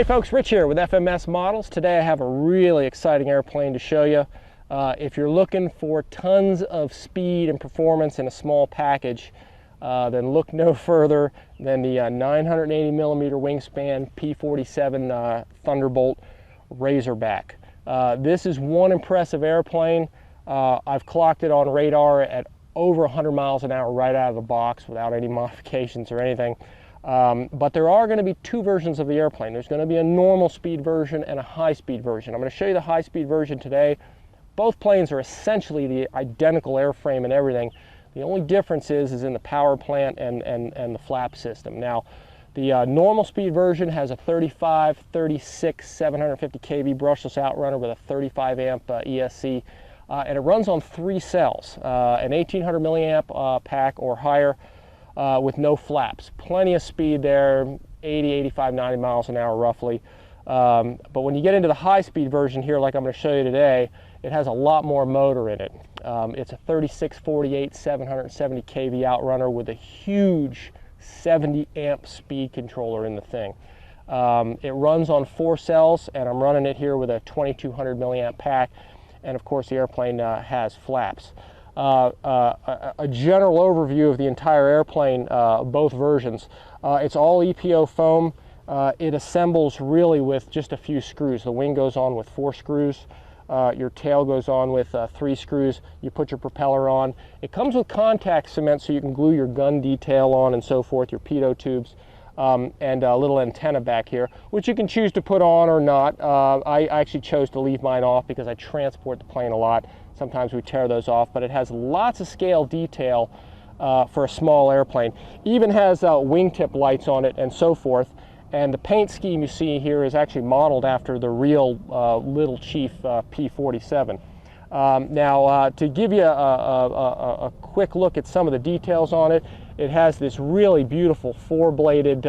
folks, Rich here with FMS Models. Today I have a really exciting airplane to show you. If you're looking for tons of speed and performance in a small package, then look no further than the 980 millimeter wingspan P-47 Thunderbolt Razorback. This is one impressive airplane. I've clocked it on radar at over 100 miles an hour right out of the box without any modifications or anything. But there are going to be two versions of the airplane. There's going to be a normal speed version and a high speed version. I'm going to show you the high speed version today. Both planes are essentially the identical airframe and everything. The only difference is in the power plant and the flap system. Now, the normal speed version has a 35, 36, 750 kV brushless outrunner with a 35 amp ESC, and it runs on 3 cells, an 1800 milliamp pack or higher, with no flaps. Plenty of speed there, 80, 85, 90 miles an hour roughly. But when you get into the high speed version here, like I'm going to show you today, it has a lot more motor in it. It's a 3648 770 kV outrunner with a huge 70 amp speed controller in the thing. It runs on 4 cells, and I'm running it here with a 2200 milliamp pack, and of course the airplane has flaps. A general overview of the entire airplane, both versions. It's all EPO foam. It assembles really with just a few screws. The wing goes on with 4 screws. Your tail goes on with 3 screws. You put your propeller on. It comes with contact cement so you can glue your gun detail on and so forth, your pitot tubes, and a little antenna back here, which you can choose to put on or not. I actually chose to leave mine off because I transport the plane a lot. Sometimes we tear those off, but it has lots of scale detail for a small airplane. Even has wingtip lights on it and so forth. And the paint scheme you see here is actually modeled after the real Little Chief P-47. Now, to give you a quick look at some of the details on it, it has this really beautiful 4-bladed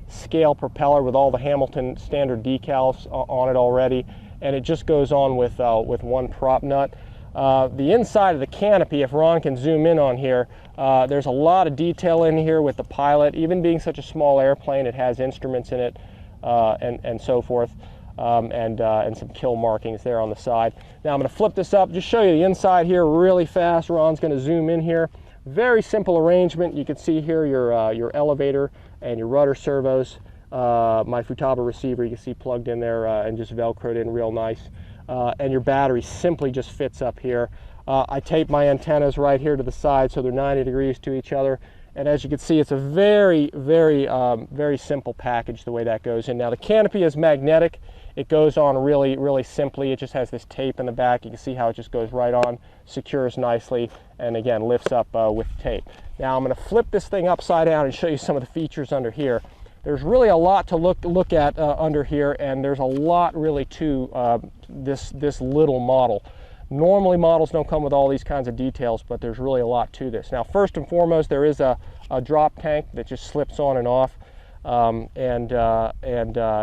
scale propeller with all the Hamilton standard decals on it already, and it just goes on with 1 prop nut. The inside of the canopy, if Ron can zoom in on here, there's a lot of detail in here with the pilot. Even being such a small airplane, it has instruments in it and so forth, and some kill markings there on the side. Now I'm going to flip this up, just show you the inside here really fast. Ron's going to zoom in here. Very simple arrangement. You can see here your elevator and your rudder servos. My Futaba receiver you can see plugged in there and just velcroed in real nice. And your battery simply just fits up here. I tape my antennas right here to the side so they're 90 degrees to each other. And as you can see, it's a very, very simple package the way that goes in. Now the canopy is magnetic. It goes on really, really simply. It just has this tape in the back. You can see how it just goes right on, secures nicely, and again lifts up with tape. Now I'm going to flip this thing upside down and show you some of the features under here. There's really a lot to look at under here, and there's a lot really to this little model. Normally models don't come with all these kinds of details, but there's really a lot to this. Now first and foremost, there is a drop tank that just slips on and off,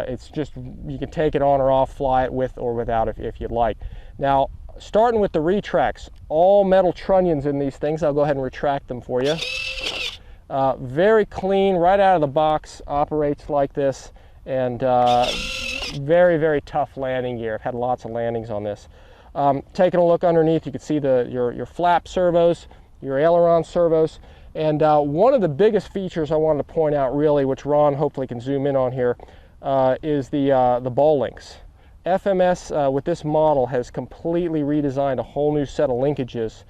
it's just, you can take it on or off, fly it with or without if you'd like. Now starting with the retracts, all metal trunnions in these things. I'll go ahead and retract them for you. Very clean, right out of the box, operates like this, and very, very tough landing gear. I've had lots of landings on this. Taking a look underneath, you can see your flap servos, your aileron servos, and one of the biggest features I wanted to point out really, which Ron hopefully can zoom in on here, is the ball links. FMS with this model has completely redesigned a whole new set of linkages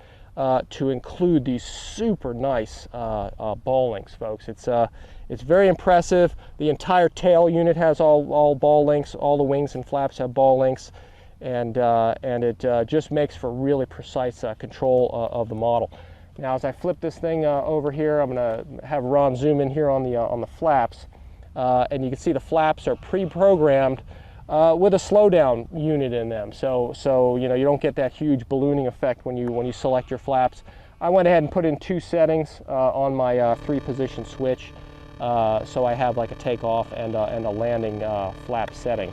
to include these super nice ball links, folks. It's very impressive. The entire tail unit has all ball links. All the wings and flaps have ball links, and it just makes for really precise control of the model. Now, as I flip this thing over here, I'm going to have Ron zoom in here on the flaps, and you can see the flaps are pre-programmed with a slowdown unit in them, so you know, you don't get that huge ballooning effect when you select your flaps. I went ahead and put in 2 settings on my 3-position switch, so I have like a takeoff and a landing flap setting.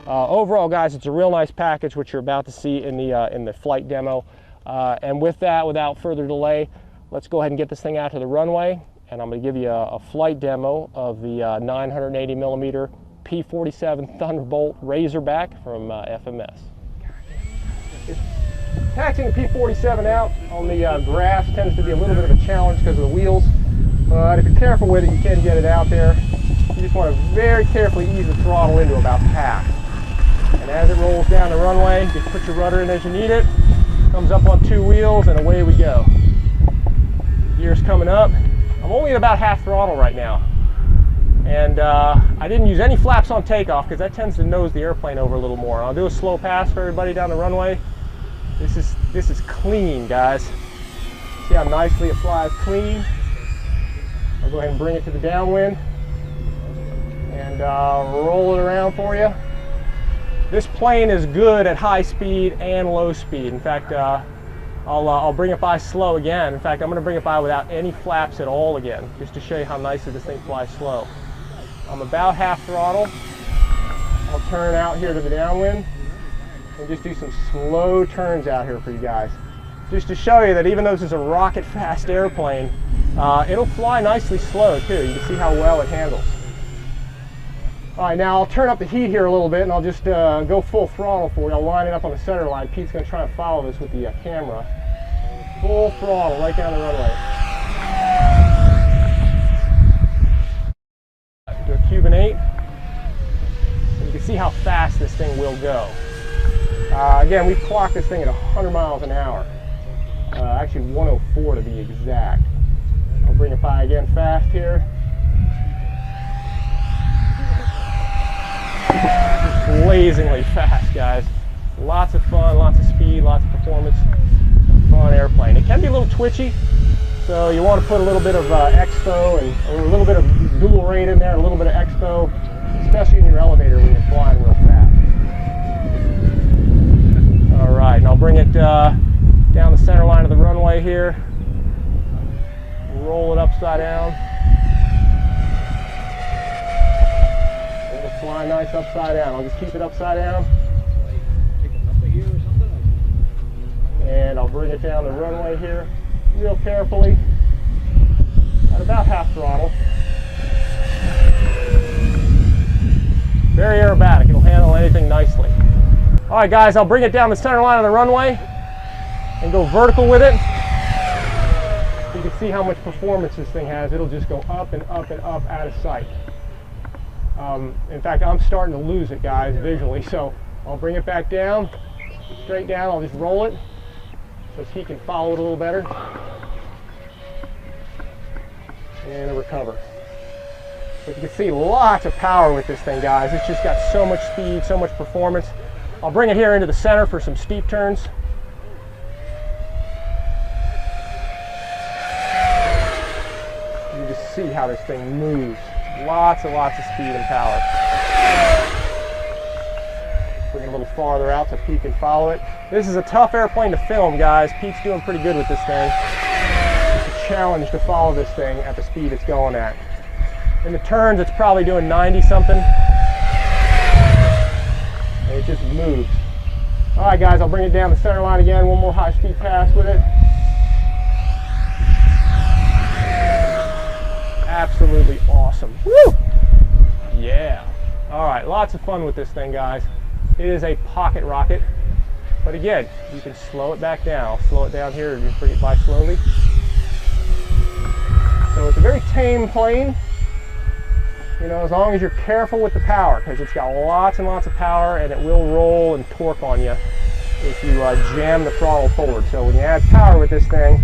Overall, guys, it's a real nice package, which you're about to see in the flight demo. And with that, without further delay, let's go ahead and get this thing out to the runway, and I'm going to give you a flight demo of the 980 millimeter P-47 Thunderbolt Razorback from FMS. Taxiing the P-47 out on the grass tends to be a little bit of a challenge because of the wheels, but if you're careful with it, you can get it out there. You just want to very carefully ease the throttle into about half. And as it rolls down the runway, just put your rudder in as you need it, comes up on 2 wheels, and away we go. Gear's coming up. I'm only at about half throttle right now. And I didn't use any flaps on takeoff because that tends to nose the airplane over a little more. I'll do a slow pass for everybody down the runway. This is clean, guys. See how nicely it flies clean? I'll go ahead and bring it to the downwind and roll it around for you. This plane is good at high speed and low speed. In fact, I'll bring it by slow again. In fact, I'm going to bring it by without any flaps at all again, just to show you how nicely this thing flies slow. I'm about half throttle. I'll turn out here to the downwind and just do some slow turns out here for you guys. Just to show you that even though this is a rocket fast airplane, it'll fly nicely slow too. You can see how well it handles. All right, now I'll turn up the heat here a little bit and I'll just go full throttle for you. I'll line it up on the center line. Pete's going to try and follow this with the camera. Full throttle right down the runway. Do a Cuban 8. And you can see how fast this thing will go. Again, we've clocked this thing at 100 miles an hour. Actually 104 to be exact. I'll bring it by again fast here. Blazingly fast, guys. Lots of fun, lots of speed, lots of performance. Fun airplane. It can be a little twitchy, so you want to put a little bit of expo or a little bit of dual rate in there, a little bit of expo, especially in your elevator when you're flying real fast. All right, and I'll bring it down the center line of the runway here. Roll it upside down. It'll fly nice upside down. I'll just keep it upside down. And I'll bring it down the runway here real carefully at about half throttle. Very aerobatic. It'll handle anything nicely. All right, guys, I'll bring it down the center line of the runway and go vertical with it. You can see how much performance this thing has. It'll just go up and up and up out of sight. In fact, I'm starting to lose it, guys, visually. So I'll bring it back down, straight down. I'll just roll it so he can follow it a little better. And it'll recover. But you can see lots of power with this thing, guys. It's just got so much speed, so much performance. I'll bring it here into the center for some steep turns. You just see how this thing moves. Lots and lots of speed and power. Bring it a little farther out so Pete can follow it. This is a tough airplane to film, guys. Pete's doing pretty good with this thing. It's a challenge to follow this thing at the speed it's going at. In the turns, it's probably doing 90 something. And it just moves. All right, guys, I'll bring it down the center line again. One more high-speed pass with it. Absolutely awesome. Woo! Yeah. All right, lots of fun with this thing, guys. It is a pocket rocket, but again, you can slow it back down. I'll slow it down here and just bring it by slowly. So it's a very tame plane, you know, as long as you're careful with the power, because it's got lots and lots of power and it will roll and torque on you if you jam the throttle forward. So when you add power with this thing,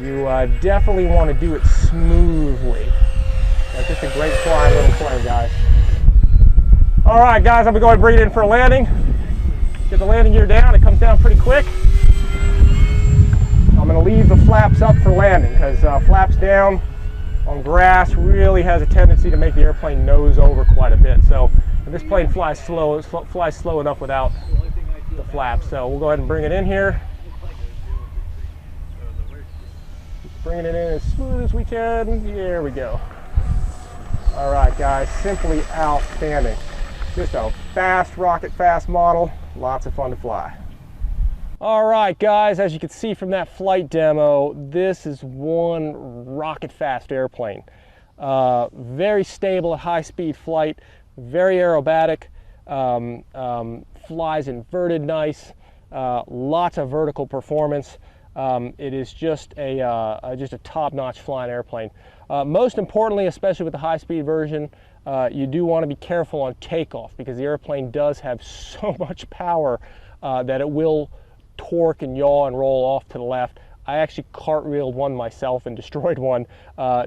you definitely want to do it smoothly. That's just a great flying little plane, guys. All right, guys, I'm going to go ahead and bring it in for a landing. Get the landing gear down. It comes down pretty quick. I'm going to leave the flaps up for landing because flaps down on grass really has a tendency to make the airplane nose over quite a bit. So this plane flies slow. It flies slow enough without the flaps. So we'll go ahead and bring it in here. Bringing it in as smooth as we can. There we go. All right, guys, simply outstanding. Just a fast rocket, fast model. Lots of fun to fly. All right, guys, as you can see from that flight demo, this is one rocket fast airplane. Very stable at high speed flight, very aerobatic, flies inverted nice, lots of vertical performance. It is just a top-notch flying airplane. Most importantly, especially with the high-speed version, you do want to be careful on takeoff, because the airplane does have so much power that it will torque and yaw and roll off to the left. I actually cartwheeled one myself and destroyed one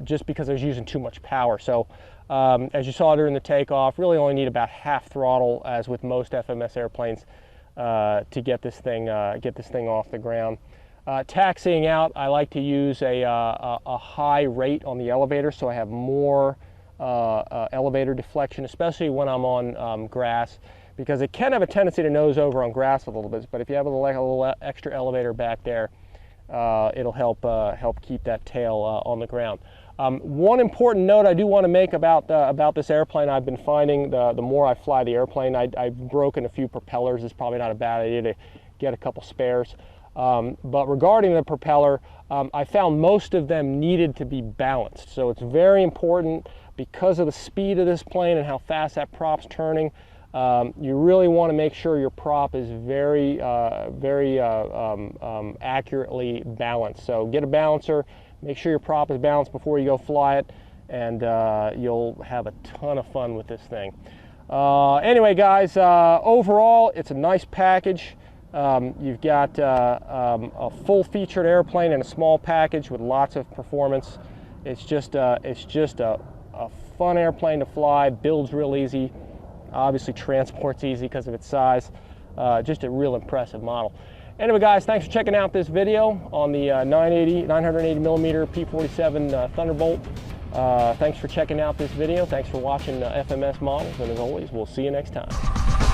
just because I was using too much power. So as you saw during the takeoff, really only need about half throttle, as with most FMS airplanes, to get this thing off the ground. Taxiing out, I like to use a high rate on the elevator, so I have more elevator deflection, especially when I'm on grass, because it can have a tendency to nose over on grass a little bit. But if you have a little extra elevator back there, it'll help keep that tail on the ground. One important note I do want to make about this airplane, I've been finding the more I fly the airplane, I've broken a few propellers. It's probably not a bad idea to get a couple spares. But regarding the propeller, I found most of them needed to be balanced. So it's very important, because of the speed of this plane and how fast that prop's turning. You really want to make sure your prop is very accurately balanced. So get a balancer, make sure your prop is balanced before you go fly it, and you'll have a ton of fun with this thing. Anyway, guys, overall, it's a nice package. You've got a full-featured airplane in a small package with lots of performance. It's just a fun airplane to fly, builds real easy, obviously transports easy because of its size. Just a real impressive model. Anyway, guys, thanks for checking out this video on the 980 millimeter P-47 Thunderbolt. Thanks for checking out this video. Thanks for watching FMS models, and as always, we'll see you next time.